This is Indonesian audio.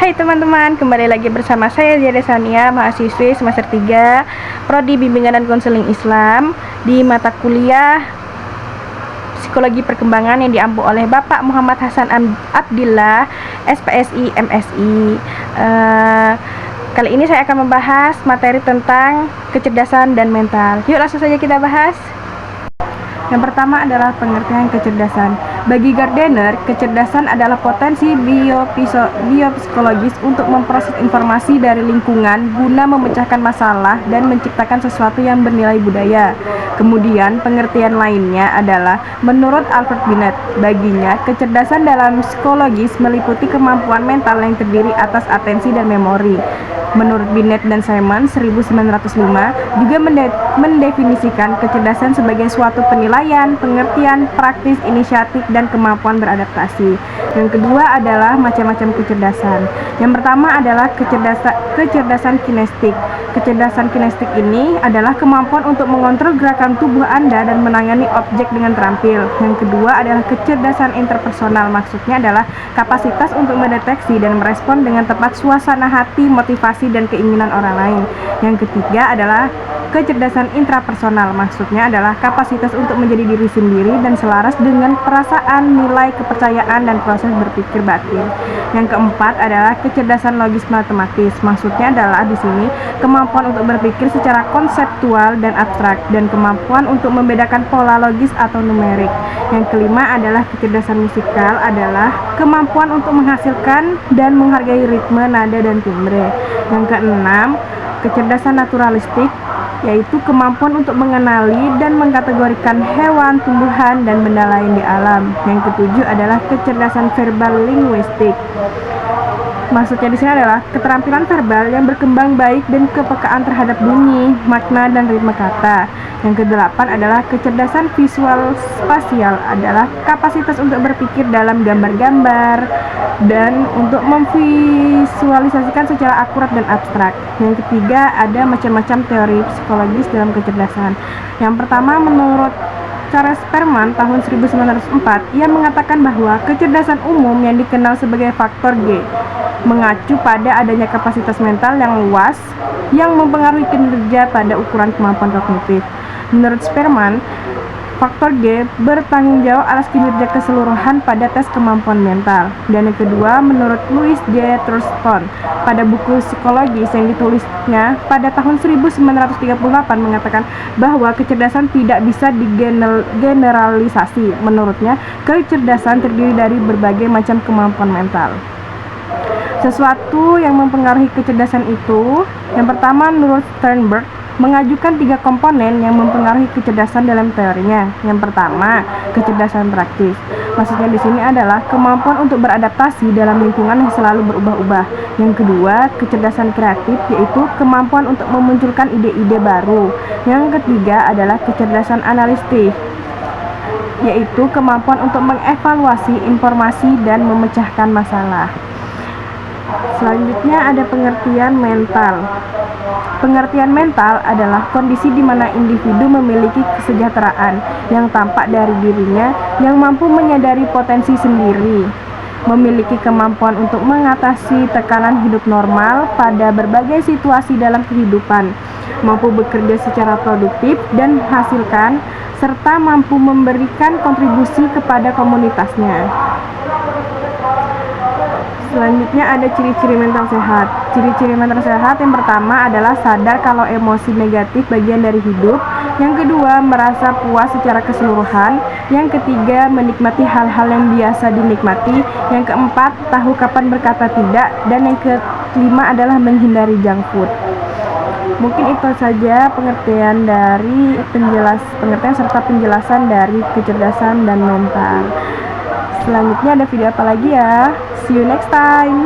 Hai teman-teman, kembali lagi bersama saya Zia Sania, mahasiswi semester 3 Prodi Bimbingan dan Konseling Islam di mata kuliah Psikologi Perkembangan yang diampu oleh Bapak Muhammad Hasan Abdillah, SPSI, MSI. Kali ini saya akan membahas materi tentang kecerdasan dan mental. Yuk langsung saja kita bahas. Yang pertama adalah pengertian kecerdasan. Bagi Gardner, kecerdasan adalah potensi biopsikologis untuk memproses informasi dari lingkungan guna memecahkan masalah dan menciptakan sesuatu yang bernilai budaya. Kemudian, pengertian lainnya adalah menurut Alfred Binet, baginya kecerdasan dalam psikologis meliputi kemampuan mental yang terdiri atas atensi dan memori. Menurut Binet dan Simon 1905 juga mendefinisikan kecerdasan sebagai suatu penilaian, pengertian, praktis, inisiatif, dan kemampuan beradaptasi. Yang kedua adalah macam-macam kecerdasan. Yang pertama adalah kecerdasan kinestik. Kecerdasan kinestik ini adalah kemampuan untuk mengontrol gerakan tubuh Anda dan menangani objek dengan terampil. Yang kedua adalah kecerdasan interpersonal. Maksudnya adalah kapasitas untuk mendeteksi dan merespon dengan tepat suasana hati, motivasi, dan keinginan orang lain. Yang ketiga adalah kecerdasan intrapersonal. Maksudnya adalah kapasitas untuk menjadi diri sendiri dan selaras dengan perasaan, nilai, kepercayaan, dan proses berpikir batin. Yang keempat adalah kecerdasan logis matematis. Maksudnya adalah di sini kemampuan untuk berpikir secara konseptual dan abstrak, dan kemampuan untuk membedakan pola logis atau numerik. Yang kelima adalah kecerdasan musikal, adalah kemampuan untuk menghasilkan dan menghargai ritme, nada, dan timbre. Yang keenam, kecerdasan naturalistik, yaitu kemampuan untuk mengenali dan mengkategorikan hewan, tumbuhan, dan benda lain di alam. Yang ketujuh adalah kecerdasan verbal linguistik. Maksudnya di sini adalah keterampilan verbal yang berkembang baik dan kepekaan terhadap bunyi, makna, dan ritme kata. Yang kedelapan adalah kecerdasan visual spasial, adalah kapasitas untuk berpikir dalam gambar-gambar dan untuk memvisualisasikan secara akurat dan abstrak. Yang ketiga ada macam-macam teori psikologis dalam kecerdasan. Yang pertama, menurut Charles Perman tahun 1904, ia mengatakan bahwa kecerdasan umum yang dikenal sebagai faktor G mengacu pada adanya kapasitas mental yang luas yang mempengaruhi kinerja pada ukuran kemampuan kognitif. Menurut Sperman, faktor G bertanggung jawab atas kinerja keseluruhan pada tes kemampuan mental. Dan yang kedua, menurut Louis J. Thurston, pada buku psikologis yang ditulisnya pada tahun 1938 mengatakan bahwa kecerdasan tidak bisa digeneralisasi. Menurutnya, kecerdasan terdiri dari berbagai macam kemampuan mental. Sesuatu yang mempengaruhi kecerdasan itu, yang pertama, menurut Sternberg, mengajukan 3 komponen yang mempengaruhi kecerdasan dalam teorinya. Yang pertama, kecerdasan praktis. Maksudnya di sini adalah kemampuan untuk beradaptasi dalam lingkungan yang selalu berubah-ubah. Yang kedua, kecerdasan kreatif, yaitu kemampuan untuk memunculkan ide-ide baru. Yang ketiga adalah kecerdasan analitik, yaitu kemampuan untuk mengevaluasi informasi dan memecahkan masalah. Selanjutnya ada pengertian mental. Pengertian mental adalah kondisi di mana individu memiliki kesejahteraan yang tampak dari dirinya, yang mampu menyadari potensi sendiri, memiliki kemampuan untuk mengatasi tekanan hidup normal pada berbagai situasi dalam kehidupan, mampu bekerja secara produktif dan menghasilkan, serta mampu memberikan kontribusi kepada komunitasnya. Selanjutnya ada ciri-ciri mental sehat. Ciri-ciri mental sehat yang pertama adalah sadar kalau emosi negatif bagian dari hidup. Yang kedua, merasa puas secara keseluruhan. Yang ketiga, menikmati hal-hal yang biasa dinikmati. Yang keempat, tahu kapan berkata tidak. Dan yang kelima adalah menghindari junk food. Mungkin itu saja pengertian serta penjelasan dari kecerdasan dan mental. Selanjutnya ada video apa lagi ya? See you next time.